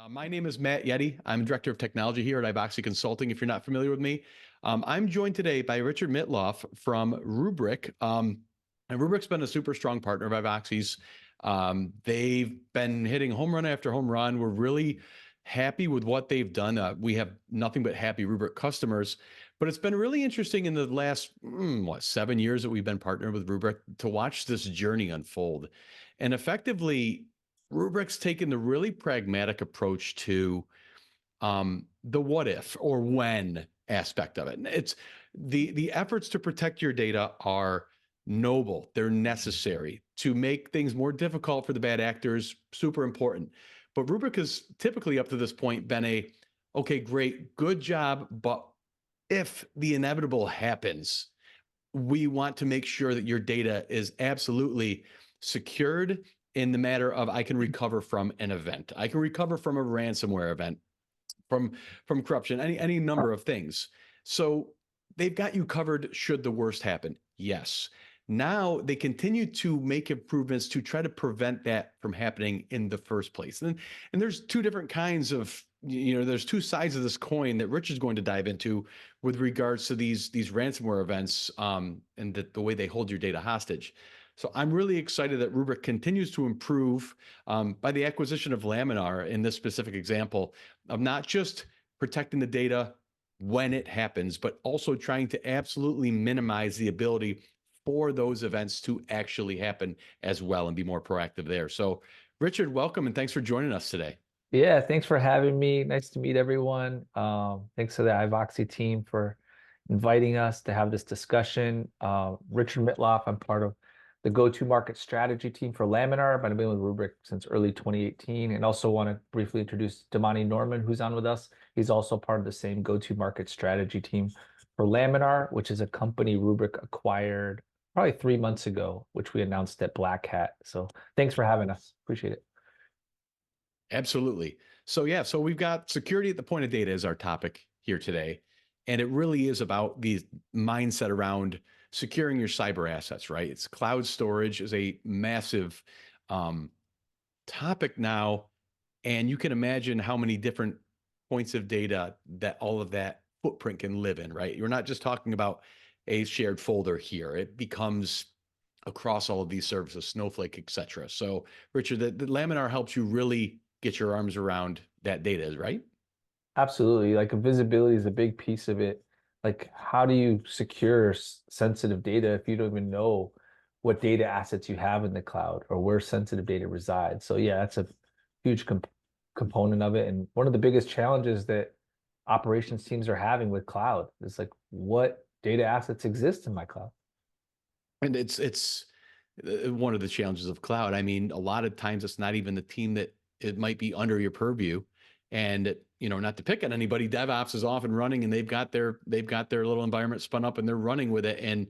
My name is Matt Yeti. I'm Director of Technology here at IVOXY Consulting, if you're not familiar with me. I'm joined today by Richard Mitloff from Rubrik. And Rubrik's been a super strong partner of IVOXY's. They've been hitting home run after home run. We're really happy with what they've done. We have nothing but happy Rubrik customers. But it's been really interesting in the last, 7 years that we've been partnered with Rubrik to watch this journey unfold. And effectively, Rubrik's taken the really pragmatic approach to the what if or when aspect of it. And it's the efforts to protect your data are noble. They're necessary to make things more difficult for the bad actors. Super important. But Rubrik has typically up to this point been okay, great, good job. But if the inevitable happens, we want to make sure that your data is absolutely secured in the matter of I can recover from an event. I can recover from a ransomware event, from corruption, any number of things. So they've got you covered should the worst happen. Yes. Now they continue to make improvements to try to prevent that from happening in the first place. And there's two different kinds of, there's two sides of this coin that Rich is going to dive into with regards to these ransomware events and the way they hold your data hostage. So I'm really excited that Rubrik continues to improve by the acquisition of Laminar in this specific example of not just protecting the data when it happens, but also trying to absolutely minimize the ability for those events to actually happen as well and be more proactive there. So Richard, welcome and thanks for joining us today. Yeah, thanks for having me. Nice to meet everyone. Thanks to the IVOXY team for inviting us to have this discussion. Richard Mitloff, I'm part of the go-to-market strategy team for Laminar. I've been with Rubrik since early 2018, and also want to briefly introduce Damani Norman, who's on with us. He's also part of the same go-to-market strategy team for Laminar, which is a company Rubrik acquired probably 3 months ago, which we announced at Black Hat. So thanks for having us. Appreciate it. Absolutely. So yeah, so we've got security at the point of data as our topic here today. And it really is about the mindset around securing your cyber assets, right? It's cloud storage is a massive topic now. And you can imagine how many different points of data that all of that footprint can live in, right? You're not just talking about a shared folder here. It becomes across all of these services, Snowflake, et cetera. So Richard, the Laminar helps you really get your arms around that data, right? Absolutely. Like visibility is a big piece of it. Like, how do you secure sensitive data if you don't even know what data assets you have in the cloud or where sensitive data resides? So yeah, that's a huge component of it. And one of the biggest challenges that operations teams are having with cloud is like, what data assets exist in my cloud? And it's one of the challenges of cloud. I mean, a lot of times it's not even the team that it might be under your purview. And not to pick on anybody, DevOps is off and running, and they've got their little environment spun up, and they're running with it, and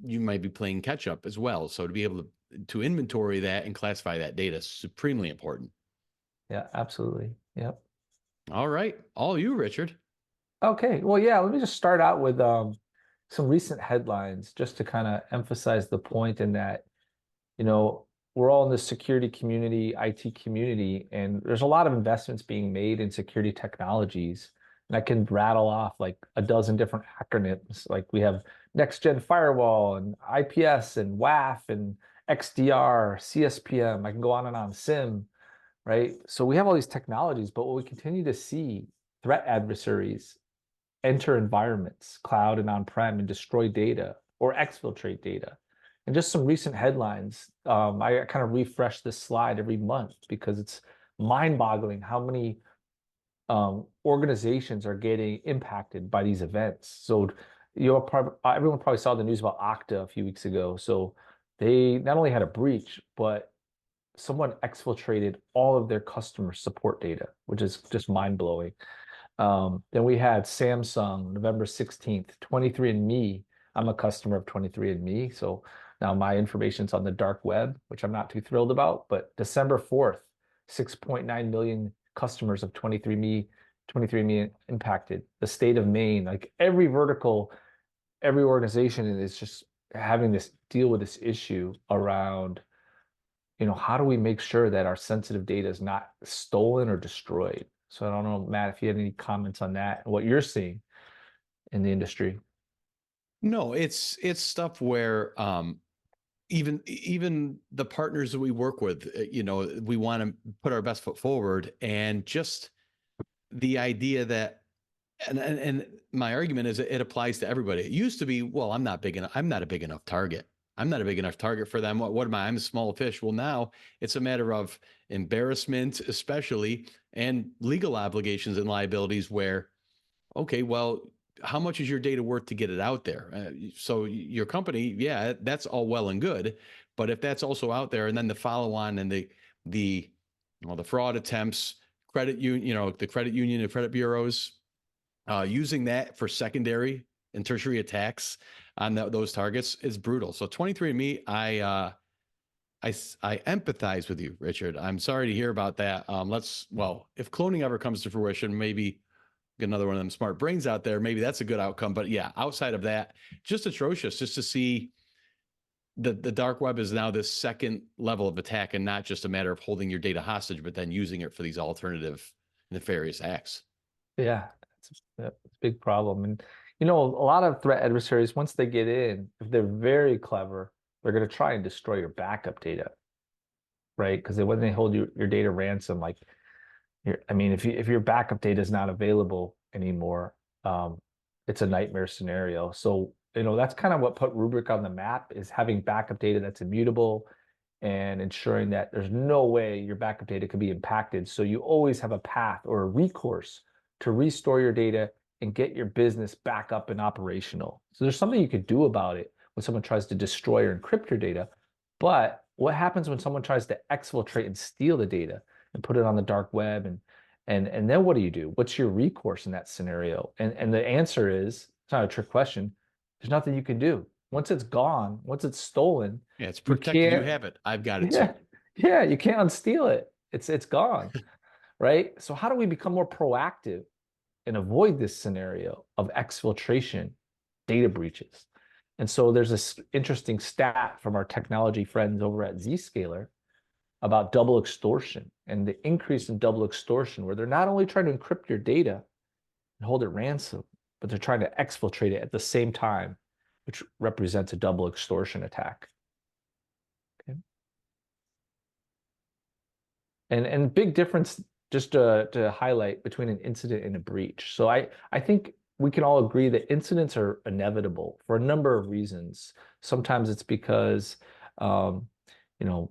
you might be playing catch up as well. So to be able to inventory that and classify that data is supremely important. Yeah, absolutely. Yep. All right, all you, Richard. Okay. Well, yeah, let me just start out with some recent headlines just to kind of emphasize the point in that, you know, we're all in the security community, IT community, and there's a lot of investments being made in security technologies. And I can rattle off like a dozen different acronyms. Like we have next gen firewall and IPS and WAF and XDR, CSPM. I can go on and on, SIM, right? So we have all these technologies, but what we continue to see threat adversaries enter environments, cloud and on-prem, and destroy data or exfiltrate data. And just some recent headlines. I kind of refresh this slide every month because it's mind-boggling how many organizations are getting impacted by these events. So everyone probably saw the news about Okta a few weeks ago. So they not only had a breach, but someone exfiltrated all of their customer support data, which is just mind-blowing. Then we had Samsung, November 16th, 23andMe. I'm a customer of 23andMe, so now my information's on the dark web, which I'm not too thrilled about. But December 4th, 6.9 million customers of 23andMe impacted. The state of Maine, like every vertical, every organization is just having this deal with this issue around how do we make sure that our sensitive data is not stolen or destroyed? So I don't know, Matt, if you had any comments on that and what you're seeing in the industry. No, it's stuff where even the partners that we work with, we want to put our best foot forward, and just the idea that, and my argument is it applies to everybody. It used to be, well, I'm not big enough. I'm not a big enough target. I'm not a big enough target for them. What am I? I'm a small fish. Well, now it's a matter of embarrassment, especially, and legal obligations and liabilities where, okay, well, how much is your data worth to get it out there? So your company, yeah, that's all well and good, but if that's also out there, and then the follow on and the the fraud attempts, credit union, the credit union and credit bureaus using that for secondary and tertiary attacks on those targets is brutal. So 23andMe, I empathize with you, Richard. I'm sorry to hear about that. If cloning ever comes to fruition, maybe get another one of them smart brains out there. Maybe that's a good outcome. But yeah, outside of that, just atrocious. Just to see the dark web is now this second level of attack, and not just a matter of holding your data hostage, but then using it for these alternative nefarious acts. Yeah, it's a big problem. And a lot of threat adversaries, once they get in, if they're very clever, they're going to try and destroy your backup data, right? Because when they hold your data ransom, like I mean, if your backup data is not available anymore, it's a nightmare scenario. So, that's kind of what put Rubrik on the map, is having backup data that's immutable and ensuring that there's no way your backup data could be impacted. So you always have a path or a recourse to restore your data and get your business back up and operational. So there's something you could do about it when someone tries to destroy or encrypt your data. But what happens when someone tries to exfiltrate and steal the data and put it on the dark web, and then what do you do? What's your recourse in that scenario? And the answer is, it's not a trick question. There's nothing you can do. Once it's gone, once it's stolen, Yeah, it's you protected. You can't, have it. I've got it yeah, too. yeah, you can't unsteal it. It's gone, right? So how do we become more proactive and avoid this scenario of exfiltration, data breaches? And so there's this interesting stat from our technology friends over at Zscaler about double extortion and the increase in double extortion, where they're not only trying to encrypt your data and hold it ransom, but they're trying to exfiltrate it at the same time, which represents a double extortion attack. Okay. And big difference, just to highlight, between an incident and a breach. So I think we can all agree that incidents are inevitable for a number of reasons. Sometimes it's because you know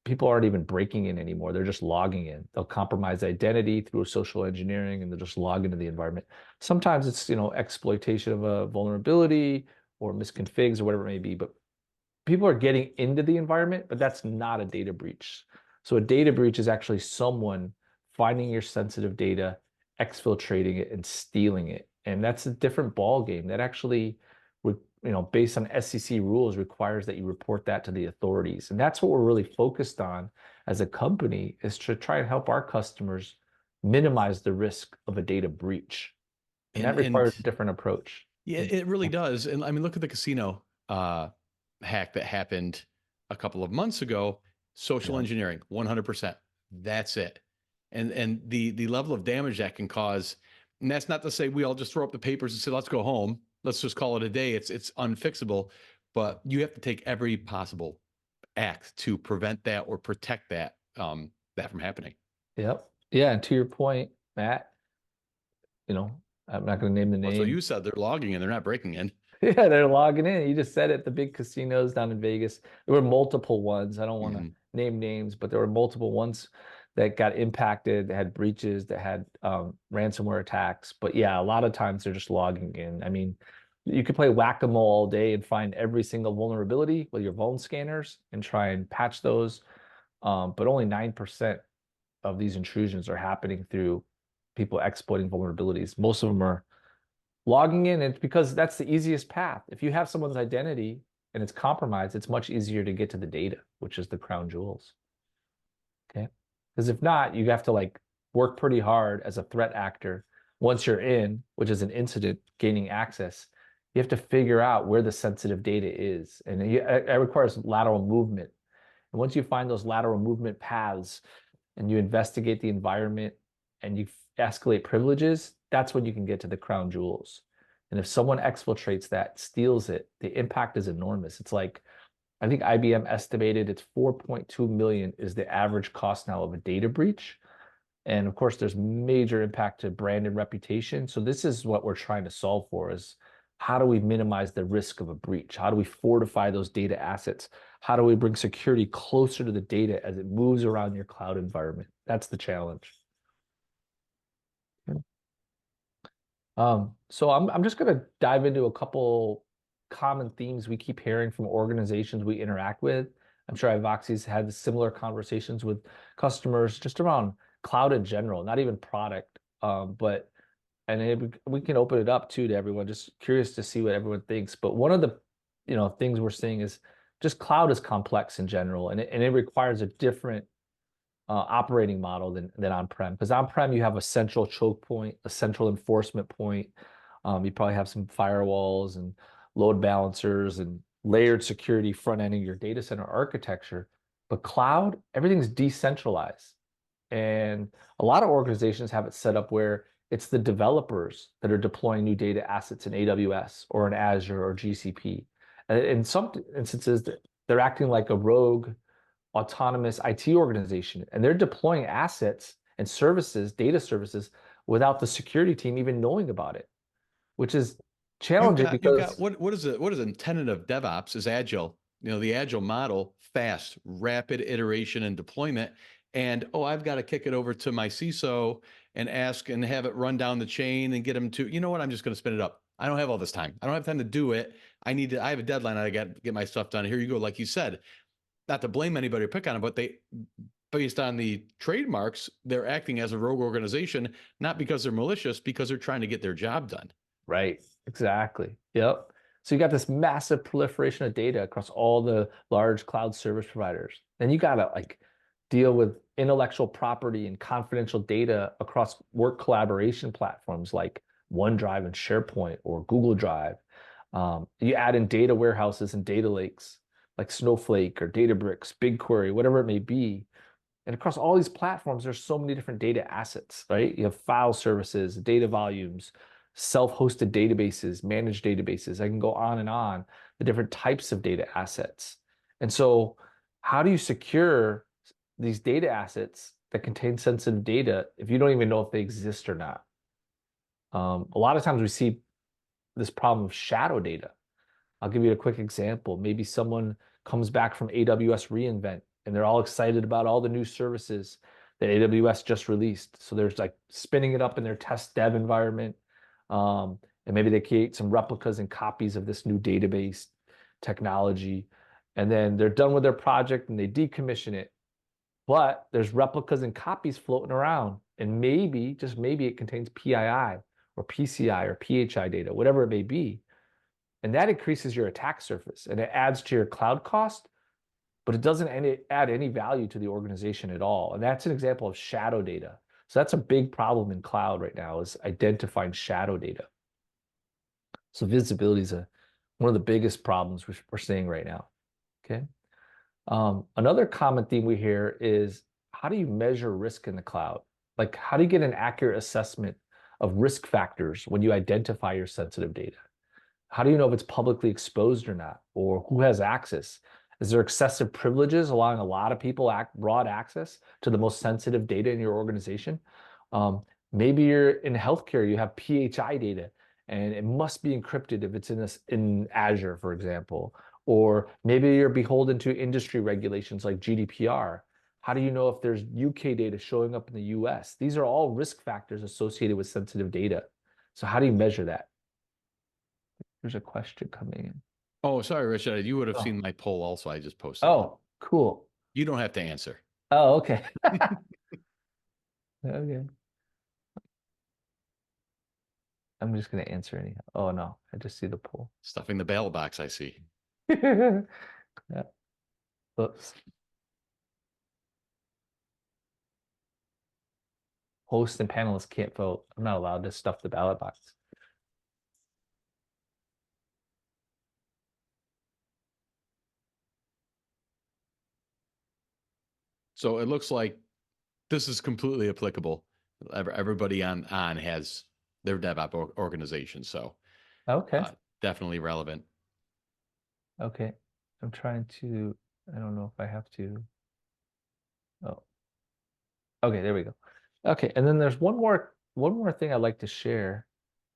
people aren't even breaking in anymore. They're just logging in. They'll compromise identity through social engineering, and they'll just log into the environment. Sometimes it's exploitation of a vulnerability or misconfigs or whatever it may be. But people are getting into the environment, but that's not a data breach. So a data breach is actually someone finding your sensitive data, exfiltrating it, and stealing it. And that's a different ball game. That actually, based on SEC rules, requires that you report that to the authorities. And that's what we're really focused on as a company, is to try and help our customers minimize the risk of a data breach. And And that requires a different approach. yeah, it really does. And I mean, look at the casino hack that happened a couple of months ago. Social Yeah. engineering, 100%. That's it. And the level of damage that can cause. And that's not to say we all just throw up the papers and say, let's go home. Let's just call it a day. It's unfixable. But you have to take every possible act to prevent that or protect that from happening. Yep. Yeah. And to your point, Matt, I'm not going to name the Well, so name. you said they're logging and they're not breaking in. Yeah, they're logging in. You just said it. The big casinos down in Vegas. There were multiple ones. I don't want to Mhm. name names, but there were multiple ones that got impacted, that had breaches, that had ransomware attacks. But yeah, a lot of times they're just logging in. I mean, you could play whack-a-mole all day and find every single vulnerability with your vuln scanners and try and patch those. But only 9% of these intrusions are happening through people exploiting vulnerabilities. Most of them are logging in. It's because that's the easiest path. If you have someone's identity and it's compromised, it's much easier to get to the data, which is the crown jewels. Okay. Because if not, you have to work pretty hard as a threat actor. Once you're in, which is an incident, gaining access, you have to figure out where the sensitive data is. And it requires lateral movement. And once you find those lateral movement paths and you investigate the environment and you escalate privileges, that's when you can get to the crown jewels. And if someone exfiltrates that, steals it, the impact is enormous. It's like, I think IBM estimated it's 4.2 million is the average cost now of a data breach. And of course, there's major impact to brand and reputation. So this is what we're trying to solve for is how do we minimize the risk of a breach? How do we fortify those data assets? How do we bring security closer to the data as it moves around your cloud environment? That's the challenge. So I'm just going to dive into a couple common themes we keep hearing from organizations we interact with. I'm sure IVOXY's had similar conversations with customers just around cloud in general, not even product, but we can open it up too to everyone. Just curious to see what everyone thinks. But one of the things we're seeing is just cloud is complex in general, and it requires a different operating model than on-prem. Because on-prem, you have a central choke point, a central enforcement point. You probably have some firewalls and load balancers and layered security front-ending your data center architecture. But cloud, everything's decentralized. And a lot of organizations have it set up where it's the developers that are deploying new data assets in AWS or in Azure or GCP. And in some instances, they're acting like a rogue autonomous IT organization, and they're deploying assets and services, data services, without the security team even knowing about it, which is challenging You've got because what is it? What is the tenet of DevOps is agile. The agile model, fast, rapid iteration and deployment. And I've got to kick it over to my CISO and ask and have it run down the chain and get them to, you know what, I'm just going to spin it up. I don't have all this time. I don't have time to do it. I have a deadline. I got to get my stuff done. Here you go. Like you said, not to blame anybody or pick on them, but they, based on the trademarks, they're acting as a rogue organization, not because they're malicious, because they're trying to get their job done. right, exactly. Yep. So you got this massive proliferation of data across all the large cloud service providers. Then you got to deal with intellectual property and confidential data across work collaboration platforms like OneDrive and SharePoint or Google Drive. You add in data warehouses and data lakes like Snowflake or Databricks, BigQuery, whatever it may be. And across all these platforms, there's so many different data assets, right? You have file services, data volumes, self-hosted databases, managed databases. I can go on and on, the different types of data assets. And so how do you secure these data assets that contain sensitive data if you don't even know if they exist or not? A lot of times we see this problem of shadow data. I'll give you a quick example. Maybe someone comes back from AWS reInvent and they're all excited about all the new services that AWS just released. So they're spinning it up in their test dev environment. And maybe they create some replicas and copies of this new database technology. And then they're done with their project and they decommission it. But there's replicas and copies floating around. And maybe, just maybe, it contains PII or PCI or PHI data, whatever it may be. And that increases your attack surface and it adds to your cloud cost, but it doesn't add any value to the organization at all. And that's an example of shadow data. So that's a big problem in cloud right now is identifying shadow data. So visibility is one of the biggest problems we're seeing right now. Okay. Another common theme we hear is how do you measure risk in the cloud? Like how do you get an accurate assessment of risk factors when you identify your sensitive data? How do you know if it's publicly exposed or not, or who has access? Is there excessive privileges allowing a lot of people broad access to the most sensitive data in your organization? Maybe you're in healthcare, you have PHI data, and it must be encrypted if it's in Azure, for example. Or maybe you're beholden to industry regulations like GDPR. How do you know if there's UK data showing up in the US? These are all risk factors associated with sensitive data. So how do you measure that? There's a question coming in. Oh, sorry, Richard. You would have Oh, seen my poll also. I just posted it. oh, cool. You don't have to answer. Oh, okay. Okay. I'm just gonna answer anyhow. Oh no, I just see the poll. Stuffing the ballot box, I see. Yeah. Oops. Hosts and panelists can't vote. I'm not allowed to stuff the ballot box. So it looks like this is completely applicable. Everybody on has their DevOps organization. So Okay. definitely relevant. Okay. I'm trying to, I don't know if I have to. Oh, okay, there we go. Okay, and then there's one more thing I'd like to share,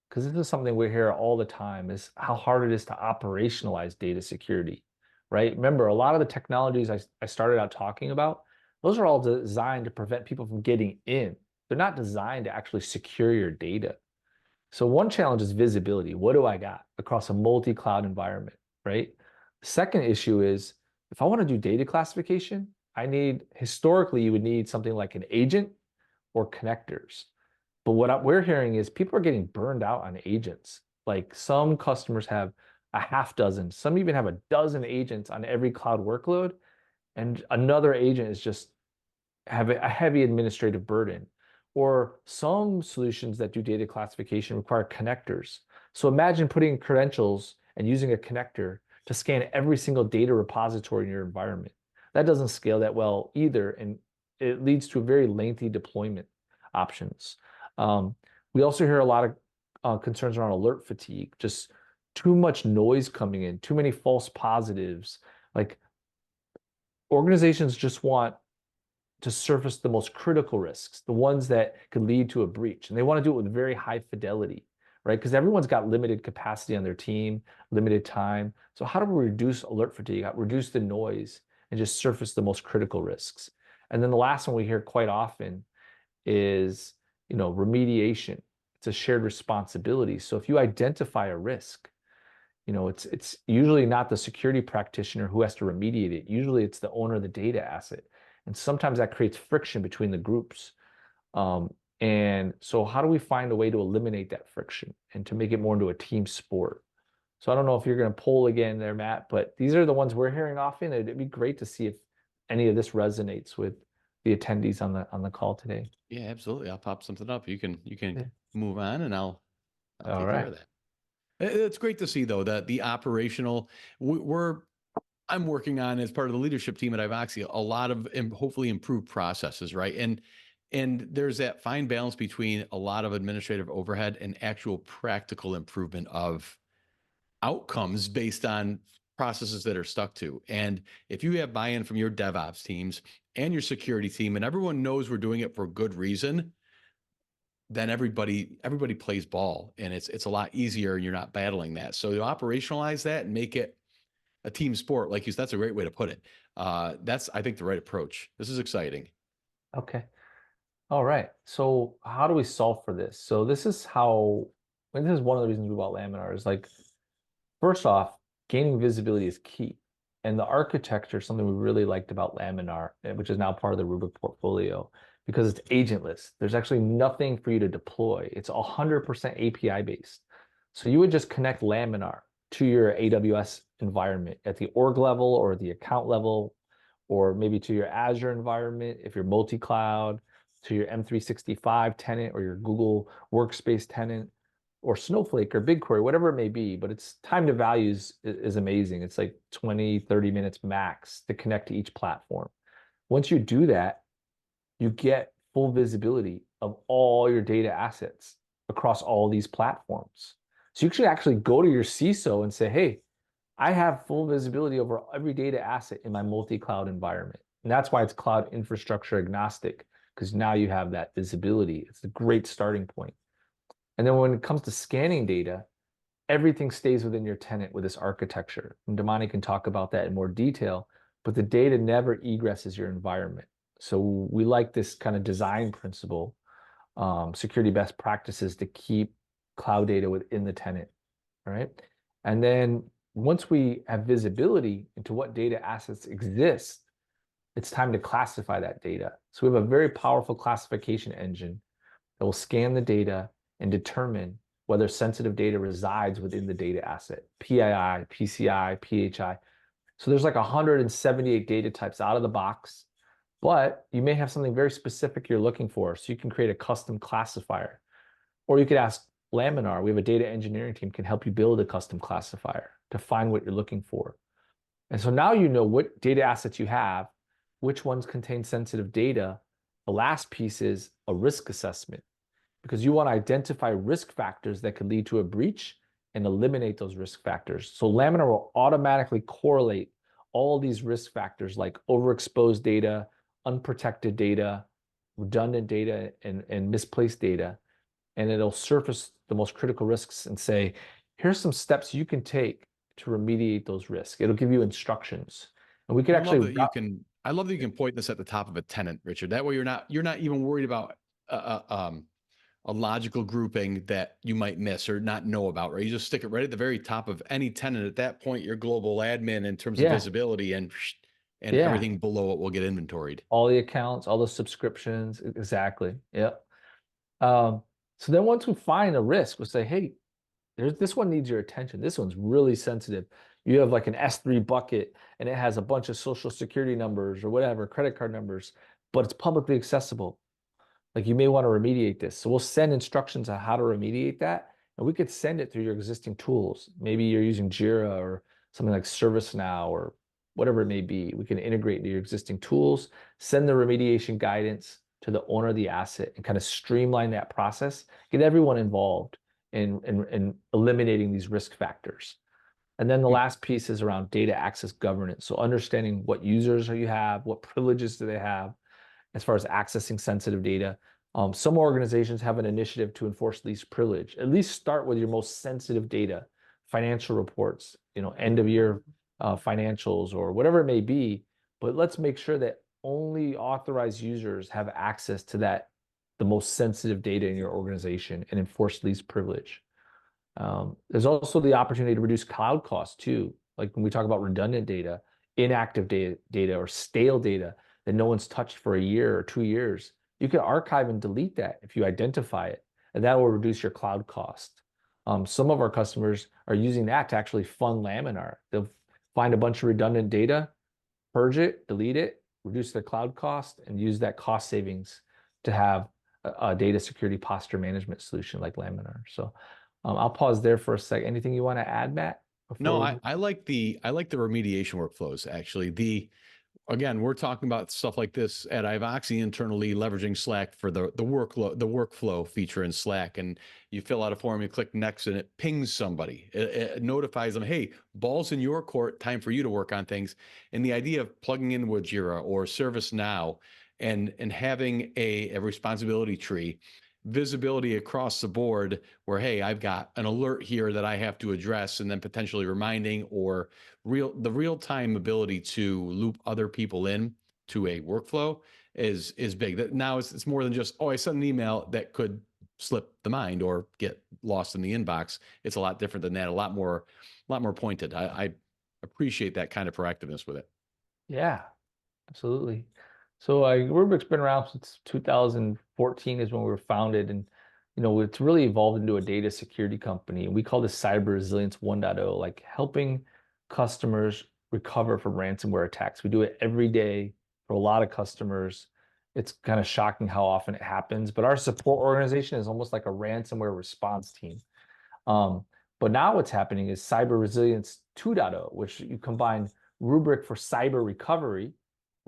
because this is something we hear all the time, is how hard it is to operationalize data security, right? Remember, a lot of the technologies I started out talking about, those are all designed to prevent people from getting in. They're not designed to actually secure your data. So one challenge is visibility. What do I got across a multi-cloud environment, right? The second issue is if I want to do data classification, historically, you would need something like an agent or connectors. But what we're hearing is people are getting burned out on agents. Like some customers have a half dozen, some even have a dozen agents on every cloud workload, and another agent is just have a heavy administrative burden. Or some solutions that do data classification require connectors. So imagine putting credentials and using a connector to scan every single data repository in your environment. That doesn't scale that well either, and it leads to a very lengthy deployment options. Um, we also hear a lot of concerns around alert fatigue, just too much noise coming in, too many false positives. Like organizations just want to surface the most critical risks, the ones that could lead to a breach. And they want to do it with very high fidelity, right? Because everyone's got limited capacity on their team, limited time. So how do we reduce alert fatigue, reduce the noise, and just surface the most critical risks? And then the last one we hear quite often is, remediation. It's a shared responsibility. So if you identify a risk, it's usually not the security practitioner who has to remediate it. Usually it's the owner of the data asset. And sometimes that creates friction between the groups. And so how do we find a way to eliminate that friction and to make it more into a team sport? So I don't know if you're going to poll again there, Matt, but these are the ones we're hearing often. It'd be great to see if any of this resonates with the attendees on the call today. Yeah, absolutely. I'll pop something up. You can Yeah. move on, and I'll All take care right. of that. It's great to see though that the operational we're I'm working on as part of the leadership team at IVOXY a lot of hopefully improved processes, right? And there's that fine balance between a lot of administrative overhead and actual practical improvement of outcomes based on processes that are stuck to. And if you have buy-in from your DevOps teams and your security team, and everyone knows we're doing it for good reason, then everybody plays ball, and it's a lot easier, and you're not battling that. So to operationalize that and make it a team sport, like you said, that's a great way to put it. That's, I think, the right approach. This is exciting. Okay. All right. So how do we solve for this? So this is one of the reasons we bought Laminar is like, first off, gaining visibility is key. And the architecture is something we really liked about Laminar, which is now part of the Rubrik portfolio, because it's agentless. There's actually nothing for you to deploy. It's 100% API based. So you would just connect Laminar to your AWS environment at the org level or the account level, or maybe to your Azure environment if you're multi-cloud, to your M365 tenant or your Google Workspace tenant, or Snowflake or BigQuery, whatever it may be, but its time to value is amazing. It's like 20, 30 minutes max to connect to each platform. Once you do that, you get full visibility of all your data assets across all these platforms. So you should actually go to your CISO and say, hey, I have full visibility over every data asset in my multi-cloud environment. And that's why it's cloud infrastructure agnostic, because now you have that visibility. It's a great starting point. And then when it comes to scanning data, everything stays within your tenant with this architecture. And Damani can talk about that in more detail, but the data never egresses your environment. So we like this kind of design principle, security best practices to keep cloud data within the tenant. All right. And then once we have visibility into what data assets exist, it's time to classify that data. So we have a very powerful classification engine that will scan the data and determine whether sensitive data resides within the data asset, PII, PCI, PHI. So there's like 178 data types out of the box, but you may have something very specific you're looking for. So you can create a custom classifier, or you could ask Laminar. We have a data engineering team can help you build a custom classifier to find what you're looking for. And so now you know what data assets you have. which ones contain sensitive data. The last piece is a risk assessment, because you want to identify risk factors that could lead to a breach and eliminate those risk factors. So Laminar will automatically correlate all these risk factors like overexposed data, unprotected data, redundant data, and misplaced data. And it'll surface the most critical risks and say, here's some steps you can take to remediate those risks. It'll give you instructions. And we could I actually love that you can. I love that you can point this at the top of a tenant, Richard. That way, you're not even worried about a logical grouping that you might miss or not know about. Right? You just stick it right at the very top of any tenant. At that point, your global admin in terms of yeah, visibility and yeah. everything below it will get inventoried. All the accounts, all the subscriptions. Exactly. Yep. Um, so then once we find a risk, we'll say, hey, there's this one needs your attention. This one's really sensitive. You have like an S3 bucket and it has a bunch of social security numbers or whatever, credit card numbers, but it's publicly accessible. Like you may want to remediate this. So we'll send instructions on how to remediate that. And we could send it through your existing tools. Maybe you're using Jira or something like ServiceNow or whatever it may be. We can integrate into your existing tools, send the remediation guidance to the owner of the asset and kind of streamline that process, get everyone involved in eliminating these risk factors. And then the last piece is around data access governance. So understanding what users you have, what privileges do they have, as far as accessing sensitive data. Some organizations have an initiative to enforce least privilege. At least start with your most sensitive data, financial reports, end of year financials or whatever it may be. But let's make sure that only authorized users have access to the most sensitive data in your organization and enforce least privilege. There's also the opportunity to reduce cloud costs too. Like when we talk about redundant data, inactive data or stale data that no one's touched for a year or 2 years, you can archive and delete that if you identify it, and that will reduce your cloud cost. Some of our customers are using that to actually fund Laminar. They'll find a bunch of redundant data, purge it, delete it, reduce their cloud cost, and use that cost savings to have a data security posture management solution like Laminar. So I'll pause there for a sec. Anything you want to add, Matt, before No, we I, move? I like the I like the remediation workflows actually. Again, we're talking about stuff like this at IVOXY internally, leveraging Slack for the workflow feature in Slack. And you fill out a form, you click next, and it pings somebody. It notifies them, hey, ball's in your court, time for you to work on things. And the idea of plugging in with Jira or ServiceNow and having a responsibility tree, visibility across the board where, hey, I've got an alert here that I have to address, and then potentially reminding or the real-time ability to loop other people in to a workflow is big. That now it's more than just, oh, I sent an email that could slip the mind or get lost in the inbox. It's a lot different than that, a lot more pointed. I appreciate that kind of proactiveness with it. Yeah, absolutely. So Rubrik's been around since 2014 is when we were founded, and it's really evolved into a data security company. And we call this Cyber Resilience 1.0, like helping customers recover from ransomware attacks. We do it every day for a lot of customers. It's kind of shocking how often it happens, but our support organization is almost like a ransomware response team. Um, but now what's happening is Cyber Resilience 2.0, which you combine Rubrik for cyber recovery,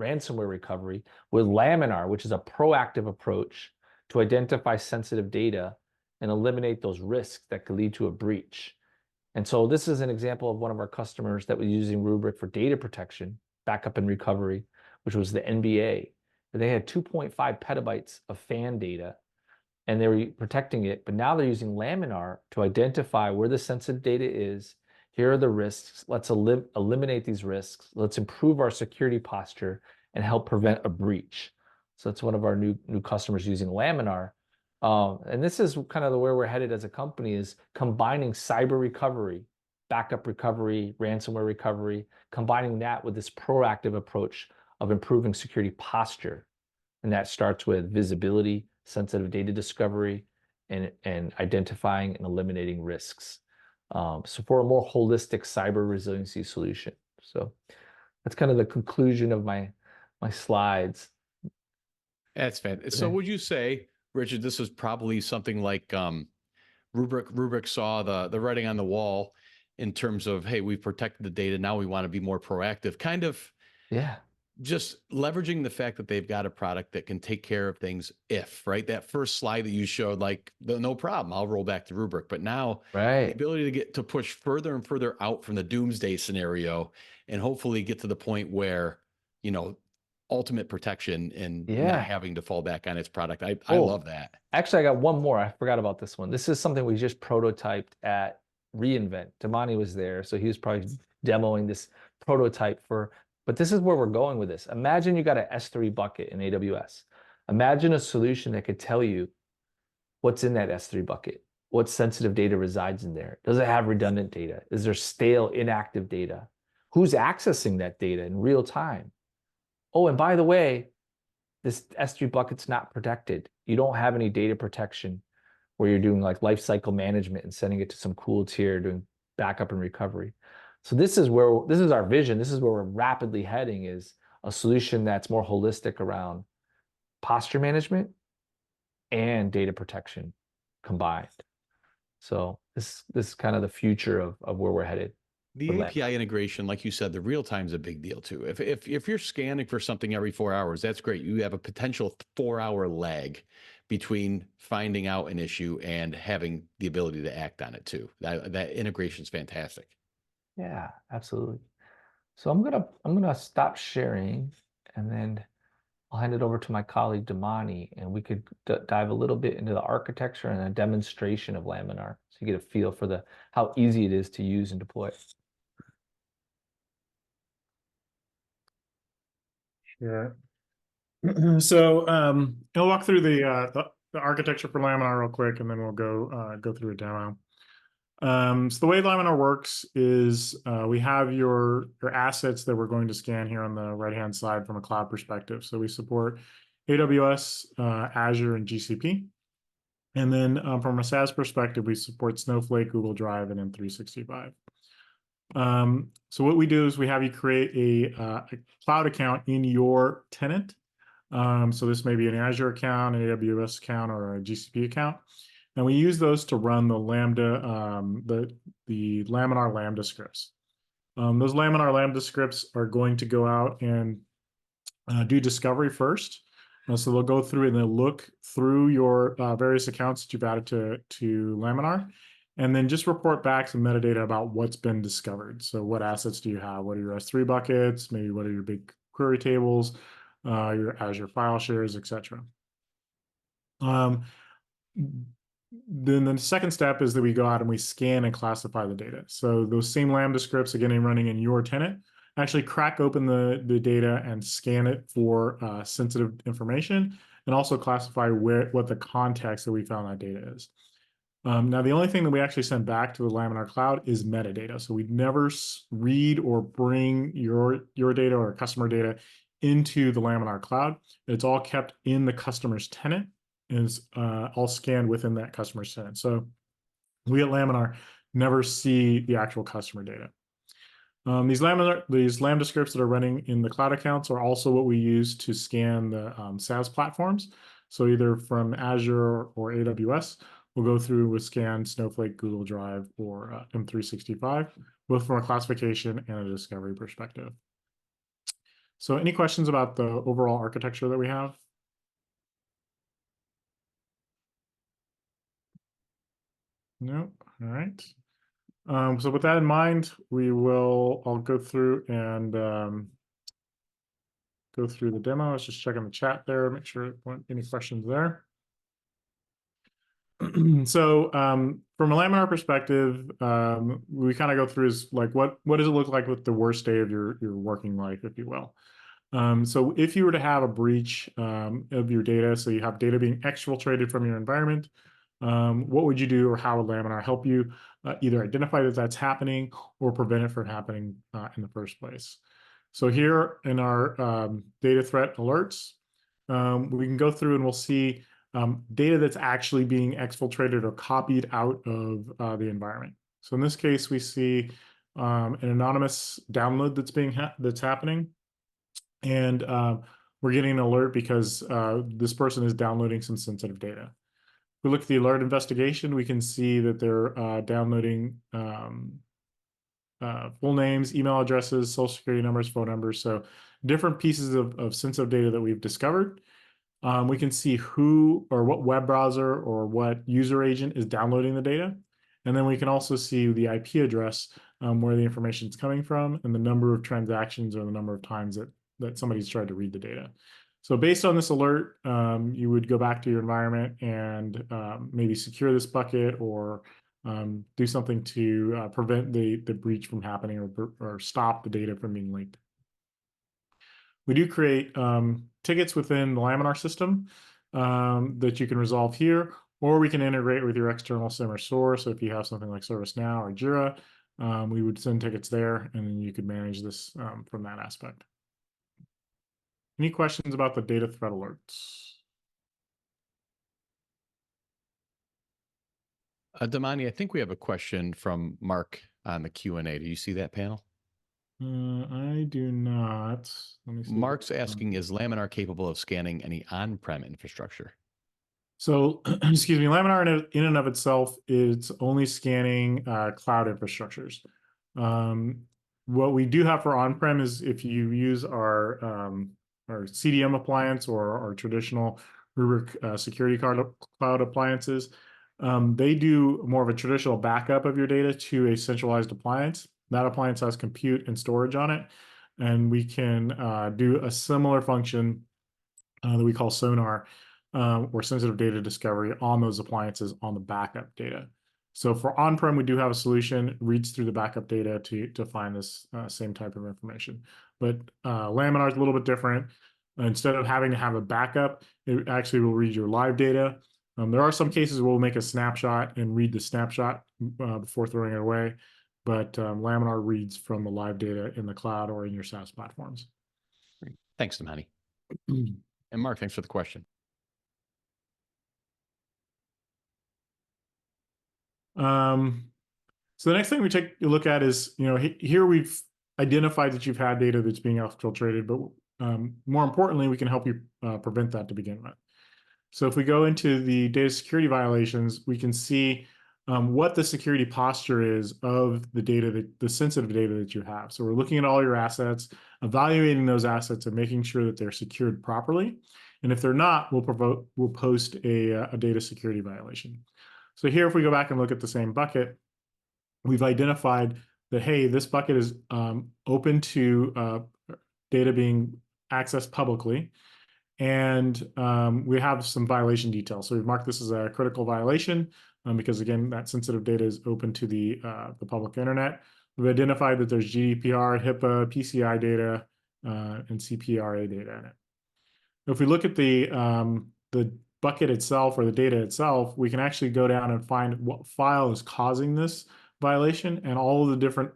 ransomware recovery, with Laminar, which is a proactive approach to identify sensitive data and eliminate those risks that could lead to a breach. And so this is an example of one of our customers that was using Rubrik for data protection, backup and recovery, which was the NBA. They had 2.5 petabytes of fan data and they were protecting it, but now they're using Laminar to identify where the sensitive data is. Here are the risks. Let's eliminate these risks. Let's improve our security posture and help prevent a breach. So that's one of our new customers using Laminar. And this is kind of where we're headed as a company is combining cyber recovery, backup recovery, ransomware recovery, combining that with this proactive approach of improving security posture. And that starts with visibility, sensitive data discovery, and identifying and eliminating risks. So for a more holistic cyber resiliency solution. So that's kind of the conclusion of my slides. That's fantastic. So Okay. would you say, Richard, this is probably something like Rubrik saw the writing on the wall in terms of, hey, we've protected the data. Now we want to be more proactive. Kind of Yeah. just leveraging the fact that they've got a product that can take care of things if, right? That first slide that you showed, like, no problem, I'll roll back to Rubrik. But now the Right. ability to get to push further and further out from the doomsday scenario and hopefully get to the point where, you know, ultimate protection and not Yeah. having to fall back on its product. I Oh, love that. actually, I got one more. I forgot about this one. This is something we just prototyped at reInvent. Damani was there, so he was probably demoing this prototype for, but this is where we're going with this. Imagine you got an S3 bucket in AWS. Imagine a solution that could tell you what's in that S3 bucket, what sensitive data resides in there. Does it have redundant data? Is there stale, inactive data? Who's accessing that data in real time? Oh, and by the way, this S3 bucket's not protected. You don't have any data protection where you're doing like lifecycle management and sending it to some cool tier, doing backup and recovery. So this is our vision. This is where we're rapidly heading, is a solution that's more holistic around posture management and data protection combined. So this is kind of the future of where we're headed with The Lamb. API integration, like you said, the real time is a big deal too. If you're scanning for something every 4 hours, that's great. You have a potential 4 hour lag between finding out an issue and having the ability to act on it too. That integration is fantastic. Yeah, absolutely. So I'm gonna stop sharing, and then I'll hand it over to my colleague Damani, and we could dive a little bit into the architecture and a demonstration of Laminar, so you get a feel for the how easy it is to use and deploy. Sure. So I'll walk through the architecture for Laminar real quick, and then we'll go through a demo. So the way Laminar works is we have your assets that we're going to scan here on the right-hand side from a cloud perspective. So we support AWS, Azure, and GCP. And then from a SaaS perspective, we support Snowflake, Google Drive, and M365. So what we do is we have you create a cloud account in your tenant. So this may be an Azure account, an AWS account, or a GCP account. And we use those to run the Lambda, the Laminar Lambda scripts. Those Laminar Lambda scripts are going to go out and do discovery first. So they'll go through and they'll look through your various accounts that you've added to Laminar, and then just report back some metadata about what's been discovered. So what assets do you have? What are your S3 buckets? Maybe what are your big query tables, your Azure file shares, etc. Then the second step is that we go out and we scan and classify the data. So those same Lambda scripts, again, running in your tenant, actually crack open the data and scan it for sensitive information, and also classify what the context that we found that data is. Now, the only thing that we actually send back to the Laminar cloud is metadata. So we never read or bring your data or customer data into the Laminar cloud. It's all kept in the customer's tenant, is all scanned within that customer's tenant. So we at Laminar never see the actual customer data. These Lambda scripts that are running in the cloud accounts are also what we use to scan the SaaS platforms. So either from Azure or AWS, we'll go through with scan Snowflake, Google Drive, or M365, both from a classification and a discovery perspective. So any questions about the overall architecture that we have? No? All right. So with that in mind, I'll go through and go through the demo. Let's just check in the chat there, make sure there weren't any questions there. So from a Laminar perspective, we kind of go through is like, what does it look like with the worst day of your working life, if you will? So if you were to have a breach of your data, so you have data being exfiltrated from your environment, what would you do, or how would Laminar help you either identify that that's happening or prevent it from happening in the first place? So here in our data threat alerts, we can go through and we'll see data that's actually being exfiltrated or copied out of the environment. So in this case, we see an anonymous download that's happening, and we're getting an alert because this person is downloading some sensitive data. If we look at the alert investigation, we can see that they're downloading full names, email addresses, social security numbers, phone numbers. So different pieces of sensitive data that we've discovered. We can see who or what web browser or what user agent is downloading the data. And then we can also see the IP address where the information is coming from and the number of transactions or the number of times that somebody's tried to read the data. So based on this alert, you would go back to your environment and maybe secure this bucket or do something to prevent the breach from happening or stop the data from being leaked. We do create tickets within the Laminar system that you can resolve here, or we can integrate with your external SIM or source. So if you have something like ServiceNow or Jira, we would send tickets there, and then you could manage this from that aspect. Any questions about the data threat alerts? Damani, I think we have a question from Mark on the Q&A. Do you see that panel? I do not. Let me see. Mark's asking, is Laminar capable of scanning any on-prem infrastructure? So, excuse me, Laminar in and of itself is only scanning cloud infrastructures. What we do have for on-prem is if you use our CDM appliance or our traditional Rubrik security cloud appliances, they do more of a traditional backup of your data to a centralized appliance. That appliance has compute and storage on it, and we can do a similar function that we call sonar or sensitive data discovery on those appliances on the backup data. So for on-prem, we do have a solution, reads through the backup data to find this same type of information. But Laminar is a little bit different. Instead of having to have a backup, it actually will read your live data. There are some cases where we'll make a snapshot and read the snapshot before throwing it away. But Laminar reads from the live data in the cloud or in your SaaS platforms. Great. Thanks, Damani. And Mark, thanks for the question. So the next thing we take a look at is, here we've identified that you've had data that's being exfiltrated, but more importantly, we can help you prevent that to begin with. So if we go into the data security violations, we can see what the security posture is of the data, the sensitive data that you have. So we're looking at all your assets, evaluating those assets and making sure that they're secured properly. And if they're not, we'll post a data security violation. So here, if we go back and look at the same bucket, we've identified that, hey, this bucket is open to data being accessed publicly. And we have some violation details. So we've marked this as a critical violation because, again, that sensitive data is open to the public internet. We've identified that there's GDPR, HIPAA, PCI data, and CPRA data in it. If we look at the bucket itself or the data itself, we can actually go down and find what file is causing this violation and all of the different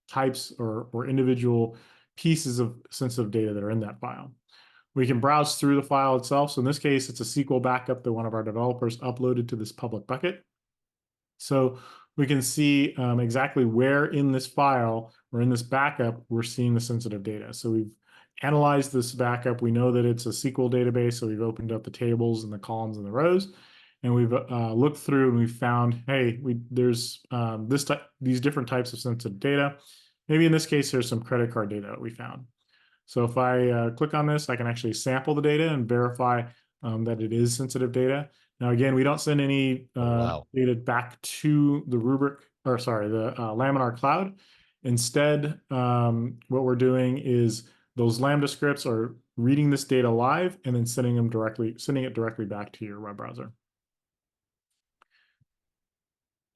types or individual pieces of sensitive data that are in that file. We can browse through the file itself. So in this case, it's a SQL backup that one of our developers uploaded to this public bucket. So we can see exactly where in this file or in this backup we're seeing the sensitive data. So we've analyzed this backup. We know that it's a SQL database. So we've opened up the tables and the columns and the rows. And we've looked through and we've found, hey, there's these different types of sensitive data. Maybe in this case, there's some credit card data that we found. So if I click on this, I can actually sample the data and verify that it is sensitive data. Now, again, we don't send any data back to the Rubrik, or sorry, the Laminar cloud. Instead, what we're doing is those Lambda scripts are reading this data live and then sending it directly back to your web browser.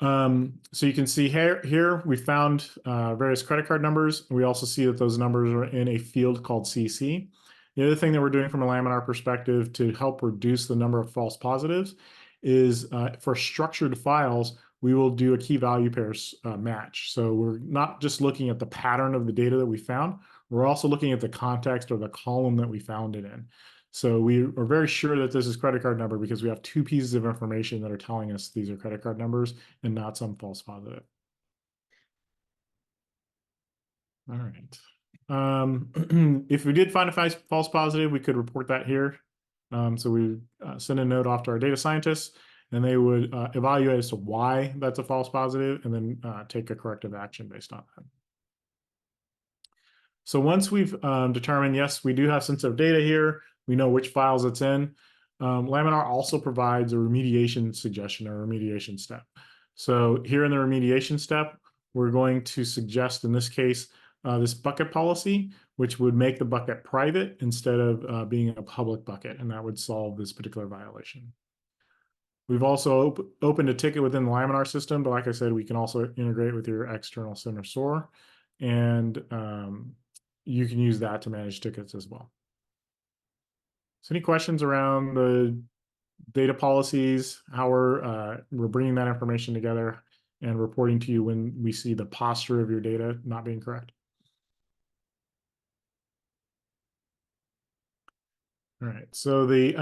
So you can see here we found various credit card numbers. We also see that those numbers are in a field called CC. The other thing that we're doing from a Laminar perspective to help reduce the number of false positives is for structured files, we will do a key value pairs match. So we're not just looking at the pattern of the data that we found, we're also looking at the context or the column that we found it in. So we are very sure that this is credit card number because we have two pieces of information that are telling us these are credit card numbers and not some false positive. All right. If we did find a false positive, we could report that here. So we send a note off to our data scientists and they would evaluate as to why that's a false positive and then take a corrective action based on that. So once we've determined, yes, we do have sensitive data here, we know which files it's in, Laminar also provides a remediation suggestion or remediation step. So here in the remediation step, we're going to suggest, in this case, this bucket policy, which would make the bucket private instead of being a public bucket, and that would solve this particular violation. We've also opened a ticket within the Laminar system, but like I said, we can also integrate with your external center SOAR, and you can use that to manage tickets as well. So any questions around the data policies, how we're bringing that information together and reporting to you when we see the posture of your data not being correct? All right, so the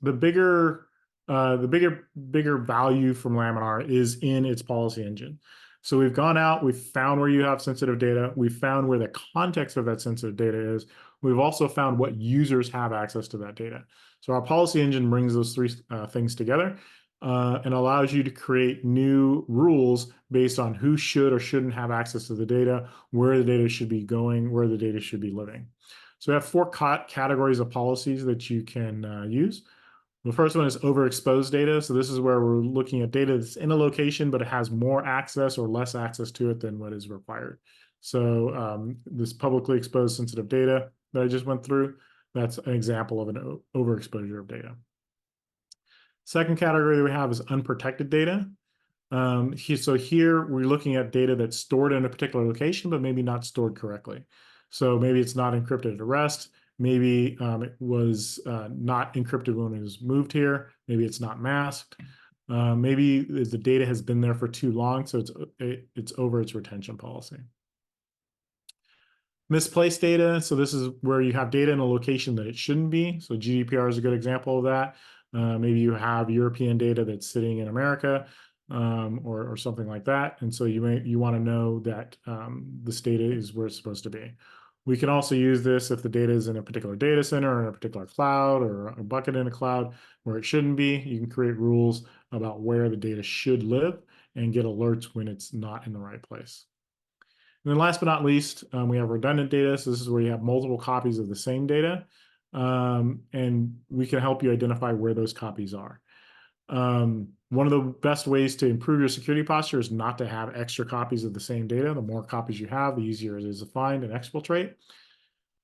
bigger value from Laminar is in its policy engine. So we've gone out, we've found where you have sensitive data, we've found where the context of that sensitive data is. We've also found what users have access to that data. So our policy engine brings those three things together and allows you to create new rules based on who should or shouldn't have access to the data, where the data should be going, where the data should be living. So we have four categories of policies that you can use. The first one is overexposed data. So this is where we're looking at data that's in a location, but it has more access or less access to it than what is required. So this publicly exposed sensitive data that I just went through, that's an example of an overexposure of data. Second category that we have is unprotected data. So here we're looking at data that's stored in a particular location, but maybe not stored correctly. So maybe it's not encrypted at rest. Maybe it was not encrypted when it was moved here. Maybe it's not masked. Maybe the data has been there for too long, so it's over its retention policy. Misplaced data. So this is where you have data in a location that it shouldn't be. So GDPR is a good example of that. Maybe you have European data that's sitting in America or something like that. And so you want to know that this data is where it's supposed to be. We can also use this if the data is in a particular data center or in a particular cloud or a bucket in a cloud where it shouldn't be. You can create rules about where the data should live and get alerts when it's not in the right place. And then last but not least, we have redundant data. So this is where you have multiple copies of the same data. And we can help you identify where those copies are. One of the best ways to improve your security posture is not to have extra copies of the same data. The more copies you have, the easier it is to find and exfiltrate.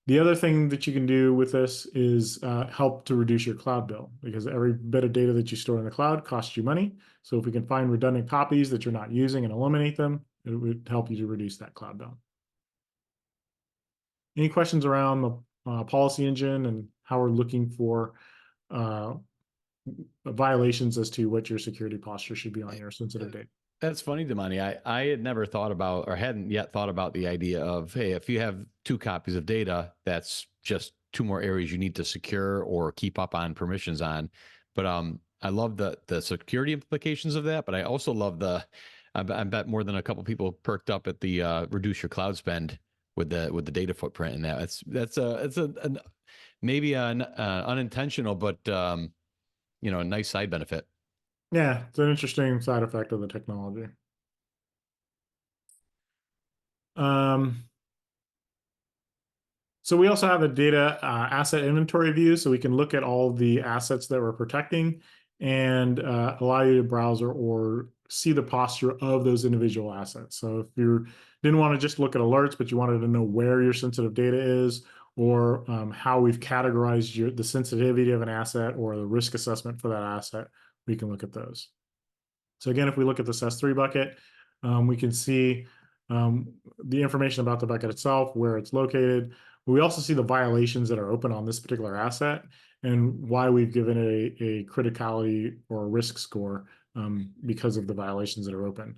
The other thing that you can do with this is help to reduce your cloud bill, because every bit of data that you store in the cloud costs you money. So if we can find redundant copies that you're not using and eliminate them, it would help you to reduce that cloud bill. Any questions around the policy engine and how we're looking for violations as to what your security posture should be on your sensitive data? That's funny, Damani. I had never thought about, or hadn't yet thought about the idea of, hey, if you have 2 copies of data, that's just 2 more areas you need to secure or keep up on permissions on. But I love the security implications of that. But I also love I bet more than a couple people perked up at the reduce your cloud spend with the data footprint in that. It's maybe an unintentional, but a nice side benefit. Yeah, it's an interesting side effect of the technology. So we also have a data asset inventory view, so we can look at all the assets that we're protecting and allow you to browse or see the posture of those individual assets. So if you didn't want to just look at alerts, but you wanted to know where your sensitive data is, or how we've categorized the sensitivity of an asset or the risk assessment for that asset, we can look at those. So again, if we look at this S3 bucket, we can see the information about the bucket itself, where it's located. We also see the violations that are open on this particular asset and why we've given it a criticality or a risk score because of the violations that are open.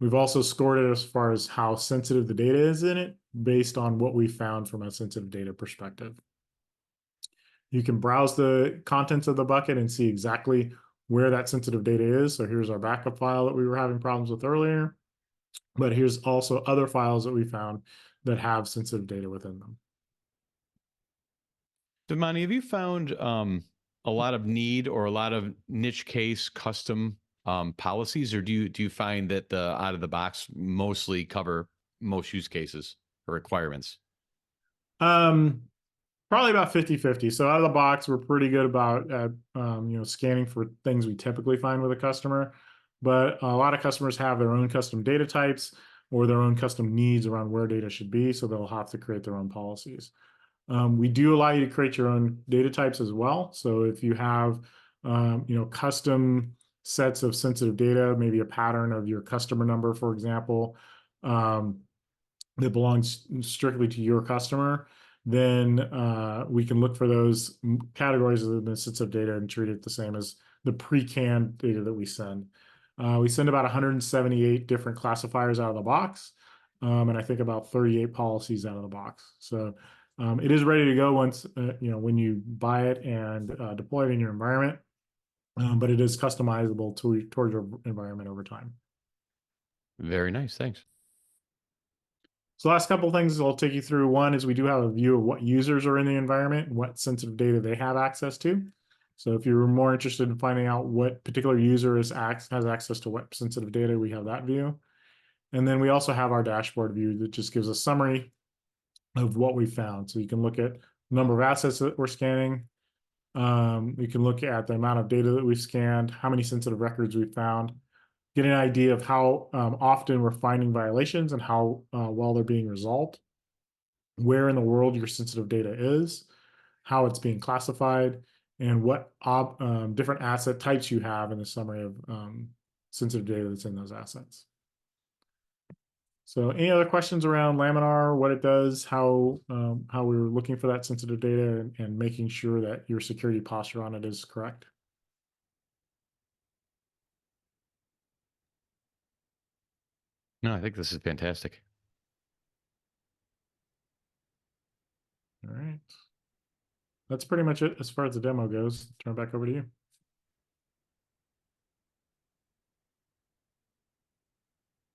We've also scored it as far as how sensitive the data is in it based on what we found from a sensitive data perspective. You can browse the contents of the bucket and see exactly where that sensitive data is. So here's our backup file that we were having problems with earlier, but here's also other files that we found that have sensitive data within them. Damani, have you found a lot of need or a lot of niche case custom policies, or do you find that the out of the box mostly cover most use cases or requirements? Probably about 50-50. So out of the box, we're pretty good about scanning for things we typically find with a customer. But a lot of customers have their own custom data types or their own custom needs around where data should be. So they'll have to create their own policies. We do allow you to create your own data types as well. So if you have, custom sets of sensitive data, maybe a pattern of your customer number, for example, that belongs strictly to your customer, then we can look for those categories of the sensitive data and treat it the same as the pre-canned data that we send. We send about 178 different classifiers out of the box, and I think about 38 policies out of the box. So it is ready to go once, when you buy it and deploy it in your environment, but it is customizable toward your environment over time. Very nice. Thanks. So the last couple of things I'll take you through. One is we do have a view of what users are in the environment and what sensitive data they have access to. So if you're more interested in finding out what particular user has access to what sensitive data, we have that view. And then we also have our dashboard view that just gives a summary of what we found. So you can look at the number of assets that we're scanning. You can look at the amount of data that we've scanned, how many sensitive records we've found, get an idea of how often we're finding violations and how well they're being resolved, where in the world your sensitive data is, how it's being classified, and what different asset types you have in the summary of sensitive data that's in those assets. So any other questions around Laminar, what it does, how we're looking for that sensitive data and making sure that your security posture on it is correct? No, I think this is fantastic. All right. That's pretty much it as far as the demo goes. Turn it back over to you.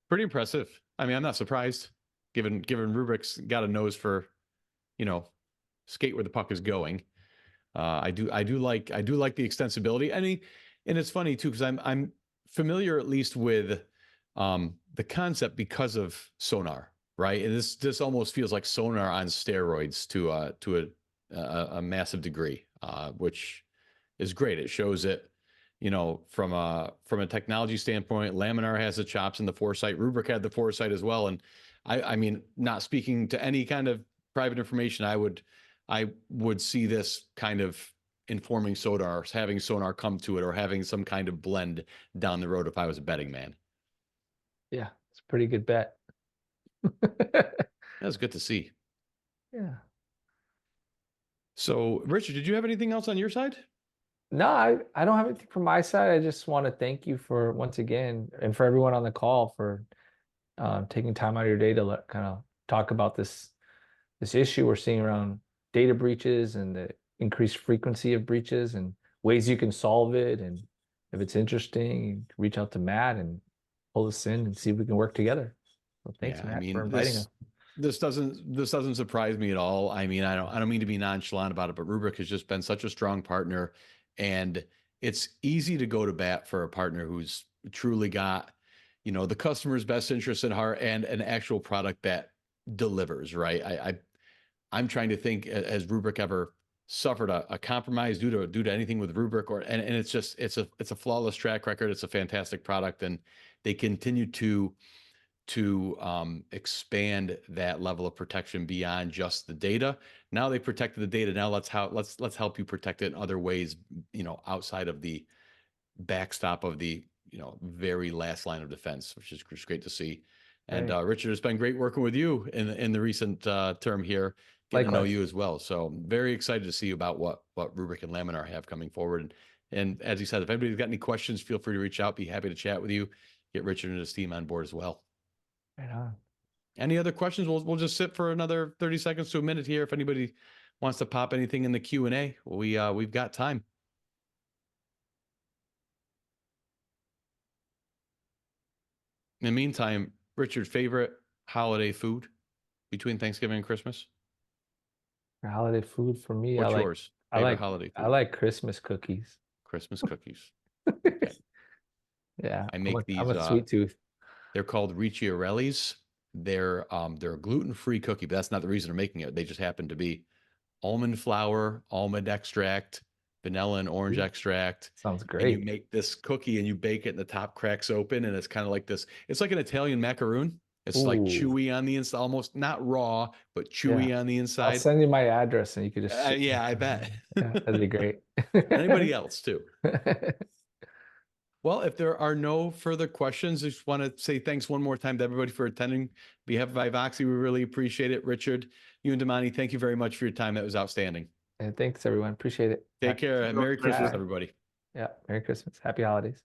Pretty impressive. I mean, I'm not surprised, given Rubrik's got a nose for, skate where the puck is going. I do like the extensibility. And it's funny too, because I'm familiar at least with the concept because of sonar, right? And this almost feels like sonar on steroids to a massive degree, which is great. It shows it, from a technology standpoint. Laminar has the chops and the foresight. Rubrik had the foresight as well. And I mean, not speaking to any kind of private information, I would see this kind of informing sonar, having sonar come to it, or having some kind of blend down the road if I was a betting man. Yeah, it's a pretty good bet. That's good to see. Yeah. So, Richard, did you have anything else on your side? No, I don't have anything from my side. I just want to thank you for once again, and for everyone on the call for taking time out of your day to kind of talk about this issue we're seeing around data breaches and the increased frequency of breaches and ways you can solve it. And if it's interesting, reach out to Matt and pull us in and see if we can work together. So thanks, Yeah, Matt, I mean, for inviting us. this doesn't surprise me at all. I mean, I don't mean to be nonchalant about it, but Rubrik has just been such a strong partner, and it's easy to go to bat for a partner who's truly got, the customer's best interest at heart and an actual product that delivers, right? I'm trying to think, has Rubrik ever suffered a compromise due to anything with Rubrik, and it's a flawless track record. It's a fantastic product, and they continue to expand that level of protection beyond just the data. Now they protected the data. Now let's help you protect it in other ways, outside of the backstop of the, very last line of defense, which is great to see. And Richard, it's been great working with you in the recent term here, getting to know you as well. So very excited to see about what Rubrik and Laminar have coming forward. And as you said, if anybody's got any questions, feel free to reach out. Be happy to chat with you. Get Richard and his team on board as well. Right on. Any other questions? We'll just sit for another 30 seconds to a minute here. If anybody wants to pop anything in the Q&A, we've got time. In the meantime, Richard, favorite holiday food between Thanksgiving and Christmas? For holiday food for me, What's yours? Favorite holiday food? I like Christmas cookies. Christmas cookies. Okay. Yeah, I make these. I'm a sweet tooth. They're called Ricciarellis. They're a gluten-free cookie, but that's not the reason they're making it. They just happen to be almond flour, almond extract, vanilla and orange Ooh, extract. sounds And you great. make this cookie and you bake it and the top cracks open and it's kind of like this. It's like an Italian macaroon. It's like Ooh, chewy on the inside, almost not raw, but yeah. chewy on the I'll inside. send you my address and you could just ship me Yeah, I some. bet. Yeah, that'd be great. Anybody else too? Well, if there are no further questions, I just want to say thanks one more time to everybody for attending. On behalf of IVOXY, we really appreciate it. Richard, you and Damani, thank you very much for your time. That was outstanding. And thanks, everyone. Appreciate it. Take care. Merry Christmas, Yeah. everybody. Yeah. Merry Christmas. Happy holidays.